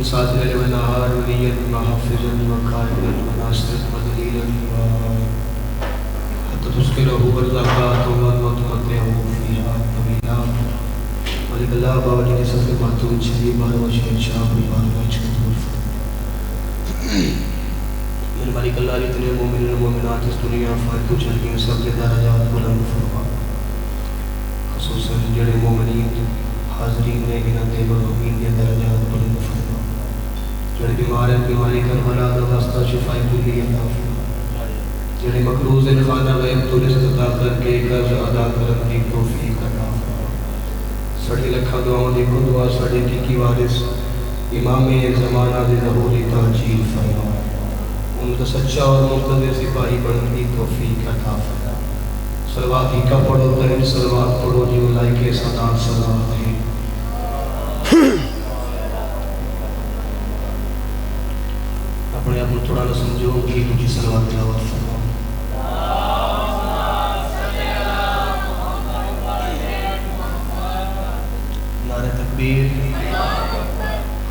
من ساتر والنهار وليا وحافظا وقائدا وناصرا ودليلا حتى تسكره والزكاة وتمتعه فيها طويلا ملك الله باوجود سفر ماتون شديد بار وشهد شاہ بار وشهد میرے مالک اللہ جتنے مومن مومنات اس دنیا فائدو چل گئے سب کے درجات بلند فرما، خصوصاً جڑے مومنین حاضرین نے انہاں دے مرحومین کے درجات بلند فرما، جڑے بیمار ہیں بیماری کربلا دا واسطہ شفا کلی عطا فرما، جڑے مقروض ہیں خانہ غیب تو رزق عطا کر کے قرض ادا کرنے کی توفیق عطا فرما، سڑی لکھا دعاؤں دی دعا سڑی کی وارث امام زمانہ دی ظہوری تاجیل فرما، ان کا سچا اور منتظر سپاہی بننے کی توفیق عطا فرما۔ صلوات ہی کا پڑھو ترین صلوات پڑھو جو لائق صدات صلوات ہے۔ اپنے آپ کو تھوڑا نہ سمجھو کہ تجھے صلوات تلاوت فرما۔ نعرہ تکبیر،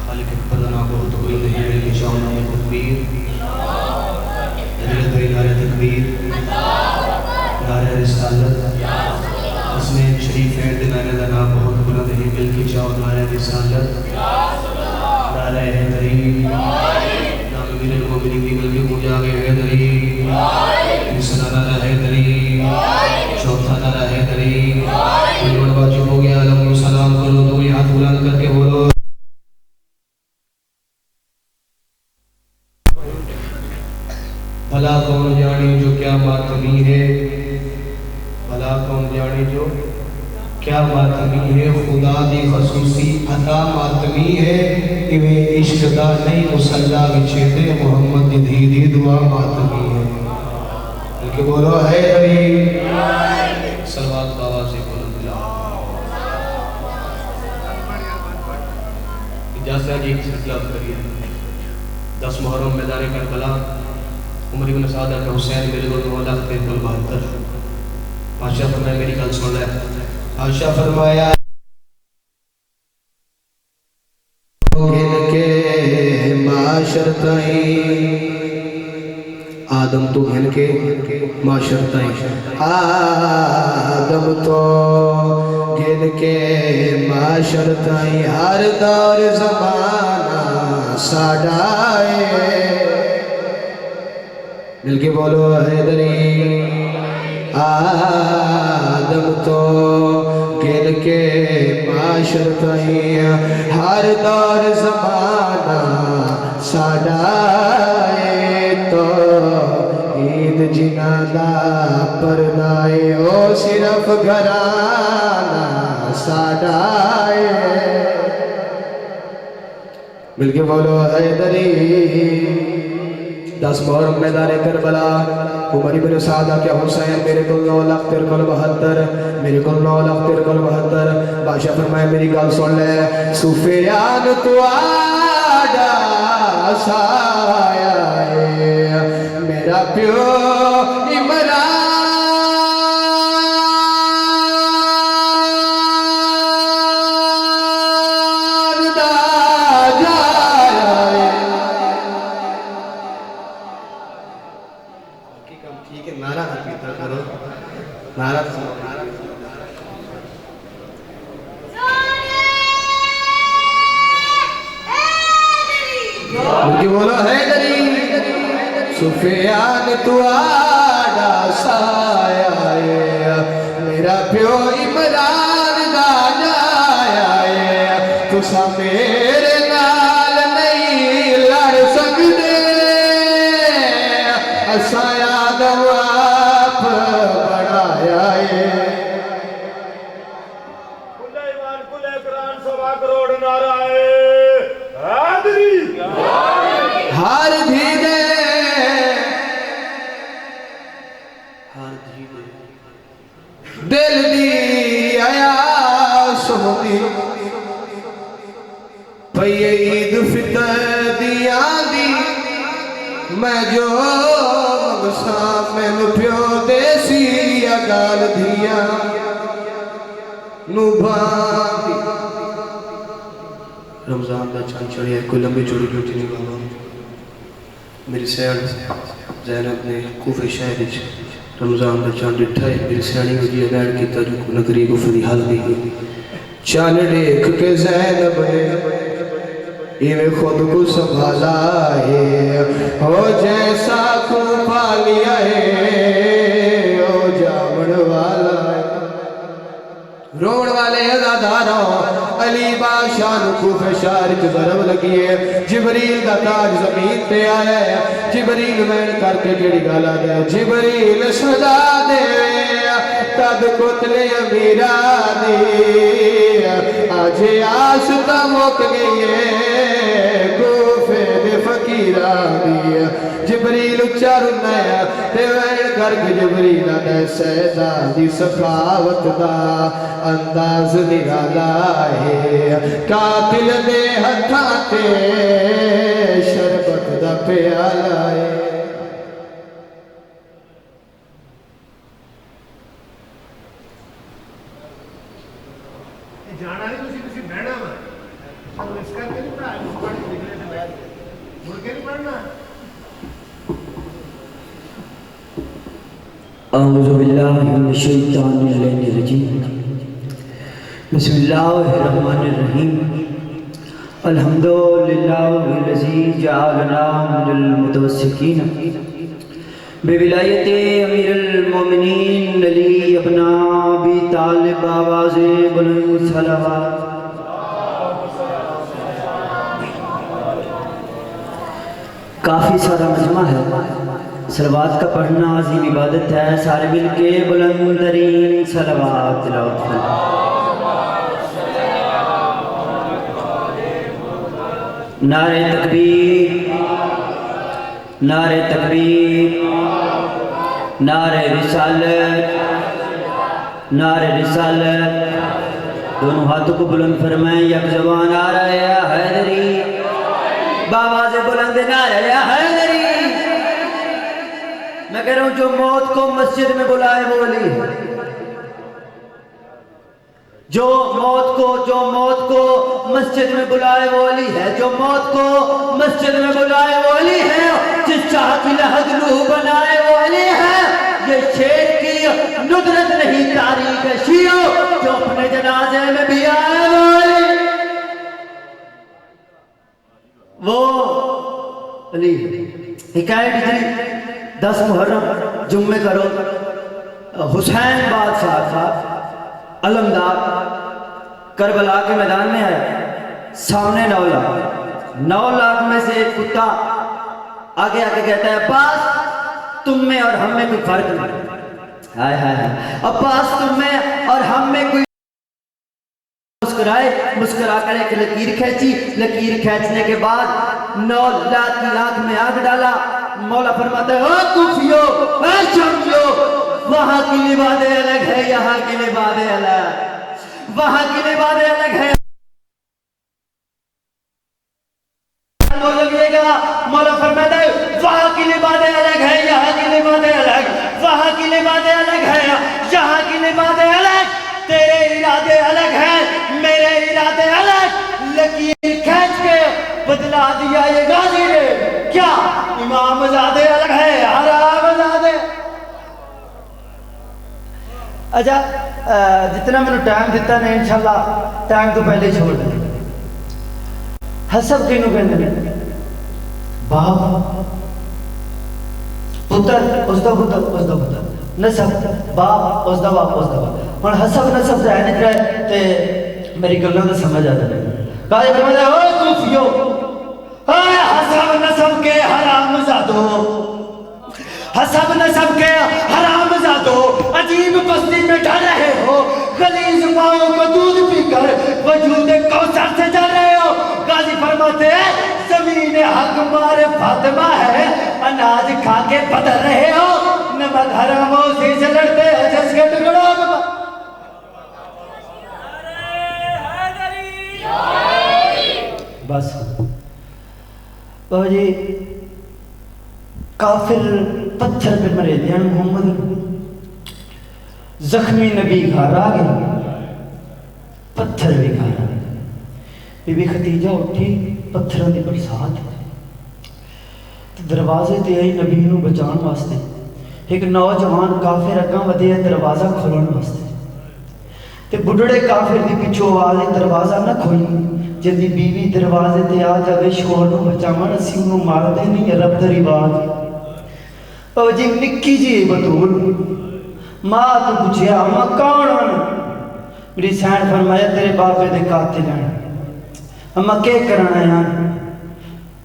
خالق اکبر نہ بہت کوئی نہیں ملکی شاہ نعرہ تکبیر، نعرہ تکبیر، نعرہ رسالت، اسمین شریف ہے نعرہ دنا بہت بلند ہے ملکی شاہ نعرہ رسالت، نعرہ حیدری، نام امیر المومنین کی ملکی مجاگ حیدری، تیسرا نعرہ حیدری، چوتھا نعرہ حیدری، کوئی واجب ہو گیا علیہ السلام کرو تو یہ ہاتھ بلند کر کے بولو۔ بھلا کون جانے جو کیا ماتمی ہے، بھلا کون جانے جو کیا ماتمی ہے، خدا دی خصوصی عطا ماتمی ہے، ایویں عشق دا نہیں مسلح وچے دے محمد دی دھی دی دعا ماتمی ہے، بلکہ بولو حیدری، صلوات بابا سے بولو بلا۔ اجازت ہے جی سلسلہ کریے۔ 10 محرم میدان کربلا، عمر ابن سعد کا حسین میرے کو 9,72,000۔ بادشاہ فرمایا میری گل سن لے، بادشاہ فرمایا گن کے معاشر تائیں، آدم تو گن کے معاشر تائیں، آدم تو گن کے معاشر تائیں، ہر دور زمانہ ساڑھائے، مل کے بولو حیدری، آدم تو گن کے معاشر تائیں، ہر دور زمانہ ساڑھائے، تو عید جنہ دا پردائے، او صرف گھرانہ ساڑھائے، مل کے بولو حیدری۔ 10 محرم میدان کربلا، عمر ابن سعد کیا حسین میرے کو 9,73,072، میرے کو 9,73,072۔ بادشاہ فرمائے میری گل سن لے، سفیان تو آڈا سایا ہے، میرا پیو عمران دا جایا ہے۔ ٹھیک ہے، نعرہ نہ پیتا کرو، نعرہ سنو، مجھے بولو حیدری، سفیان تو آڈا سایا ہے، میرا پیو عمران دا جایا ہے، تسا میرے نال نہیں لڑ سکتے، اساں آدم آپ بڑھایا ہے۔ کل ایمان کل اقران 100 کروڑ نعرہ ہے حیدری، ہر دھی دے، ہر دھی دے دل دی آیا سہنی، پئی عید فطر دیاں دی، میں جو مگساں میں پیو دیسی اگال دھیاں نو بھاندی، رمضان دا چاند چڑھیا کوئی لمبی چوڑی ڈیوٹی نہیں بابا میری سیڑ زینب نے کوفے شہر رمضان دا چاند ڈٹھا ہے میری سیڑی ہو جی بیٹھ کی تجو کو نگری کو فری حال بھی چاند دیکھ کے زینب نے ایویں خود کو سنبھالا ہے ہو جیسا کو پا لیا ہے ہو جامن والا ہے روڑ والے ازاداروں علی بادشاہ کوفے شہر کی ضرب لگی ہے جبریل دا تاج زمین پہ آیا ہے جبریل مین کر کے جڑی گالا دے جبریل سجا دے قد کتلے امیرہ دی آج آستا موک گئی ہے کوفے دے فقیرہ دی جبریل اچھارو نیا تے وین کر کے جبریل دے سیدہ دی سخاوت دا انداز نرالا ہے قاتل دے ہتھاتے شربت دا پیالا ہے جانا نہیں کسی بہنا میں اس کر کے نہیں پڑھا اس پڑھ کے نکلے تھے بیٹھ مڑ کے نہیں پڑھنا اعوذ باللہ من الشیطان الرجیم بسم اللہ الرحمن الرحیم الحمدللہ الذی جعلنا من المتوسکین بولایت امیر المومنین علی ابن ابی طالب آواز بلند صلوات کافی سارا مجمع ہے صلوات کا پڑھنا عظیم عبادت ہے سارے مل کے بلند ترین صلوات تلاوت کریں نعرہ تکبیر نعرہ تکبیر نعرہ رسالت نعرہ رسالت دونوں ہاتھوں کو بلند فرمائیں یک زبان آ رہا ہے حیدری باواز بلند نعرہ یا حیدری میں کہہ رہا ہوں جو موت کو مسجد میں بلائے وہ علی ہے جو موت کو مسجد میں بلائے وہ علی ہے جو موت کو مسجد میں بلائے وہ علی ہے جس چاہ کی لحد روح بنائے وہ علی ہے یہ شیر کی ندرت نہیں تاریخ شیعہ جو اپنے جنازے میں بھی آئے وہ علی وہ علی حکایت اجری 10 محرم جمعے کرو حسین بادشاہ صاحب علمدار کربلا کے میدان میں ہے سامنے 9 لاکھ میں سے ایک کتا آگے آگے کہتا ہے عباس تم میں اور ہم میں کوئی فرق نہیں ہائے ہائے عباس تم میں اور ہم میں کوئی مسکرا کر ایک لکیر کھینچی لکیر کھینچنے کے بعد 9 لاکھ کی آنکھ میں آگ ڈالا مولا فرماتا ہے او کوفیو اے شامیو وہاں کی لبادیں الگ ہے یہاں کی لبادیں الگ وہاں کی لبادیں الگ ہے مولا فرماتا ہے وہاں کی لبادیں الگ ہے یہاں کی لبادیں الگ وہاں کی لبادیں الگ ہے یہاں کی لبادیں الگ تیرے ارادے الگ ہیں میرے ارادے الگ لکیر کھینچ کے بدلا دیا یہ غازی نے کیا امام زادے الگ ہے حرام زادے اچھا جتنا میں نے ٹائم دیتا نہیں انشاءاللہ ٹائم تو پہلے چھوڑ دیں حسب کینوں کہنے ہیں باپ پتر اس دا پتر نسب باپ اس دا باپ اور حسب نسب سے آئے نکلے تے میری گلوں نے سمجھ آتا ہے کہا یہ فرماتا ہے او کوفیو حسب نسب کے حرام زادو حسب نسب کے حرام زادو عجیب بستی میں ڈر رہے ہو غلیظ ماؤں کو دودھ پی کر وجود کوثر سے جا رہے ہو قاضی فرماتے ہیں زمین حق مارے فاطمہ ہے اناج کھا کے بدل رہے ہو نمک حراموں سے لڑتے ہیں جس کے ٹکڑوں میں بس بابا جی کافر پتھر پہ مرے دیان محمد زخمی نبی گھر آگئے پتھر بھی گھر آگئے بی بی ختیجہ اٹھی پتھراں دی برسات تے دروازے تے آئی نبی نوں بچان واسطے ایک نوجوان کافر اگاں ودیا دروازہ کھولن واسطے تے بڈھڑے کافر دی پچھو آواز دروازہ نہ کھولی جدی بیوی دروازے تے آ جاوے شور نوں بچاون اسی انہوں مار دے نہیں رب دا رواج او جی نکی جی بطول ماں تو پوچھیا ماں کون میری سین فرمایا تیرے باپے دے قاتل ہیں اما کیا کرنا ہے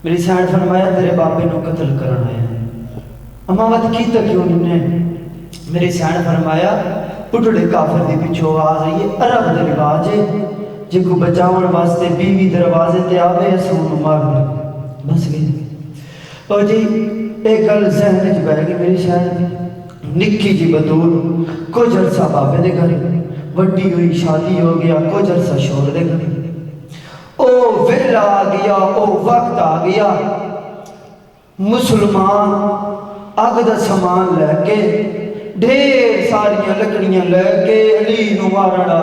میری سین فرمایا تیرے باپے نو قتل کرنا ہے اما وقت کی تک کیوں نے میری سین فرمایا پٹھڑے کافر دی پیچھو آواز ہے یہ عرب دے رواج ہے جن کو بچاون واسطے بیوی دروازے تے آوے اسوں مار دے بس گئی اور جی ایک گل ذہن وچ بیٹھ گئی میری شاید نکی جی بطول کچھ عرصہ بابے دے گھر وڈی ہوئی شادی ہو گیا کچھ عرصہ شور دے گھر او ویلا آ گیا او وقت آ گیا مسلمان اگ دا سامان لے کے ڈھیر ساریاں لکڑیاں لے کے علی نو مارنا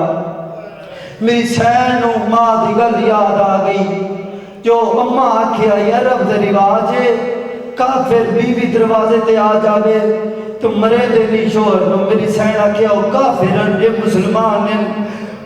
میری سین نو ماں دی گل یاد آ گئی جو اماں آکھیا یا رب دے رواج ہے کافر بیوی دروازے تے آ جاوے تو مرے دے نہیں شور نو میری سین آکھیا او کافرن یہ مسلمان ہیں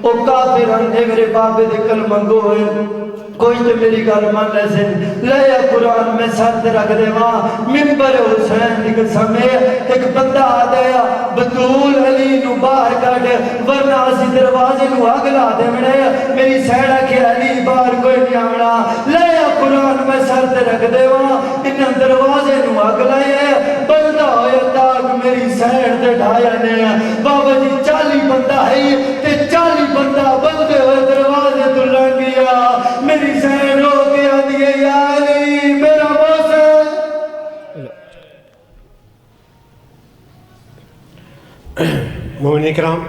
او کافرن یہ میرے بابے دے کلمہ گو ہیں کوئی تو میری گل مان لے سن لیا قرآن میں سر دے رکھ دے ماں ممبر حسین دی قسم ہے ایک بندہ آ گیا بطول علی نو باہر کٹ ورنہ اسی دروازے نو اگلا دے مڑے میری سیڑا کے علی باہر کوئی نہیں آمنا لیا قرآن میں سر دے رکھ دے ماں ان دروازے نو اگلا ہے بندہ ہویا تاک میری سیڑ دے ڈھایا نے بابا جی 40 بندہ ہے تے 40 بندہ بندے ہوئے دروازے تو لنگ گیا میری سین ہو گیا دیئے یا علی میرا باس ہے مومنین کرام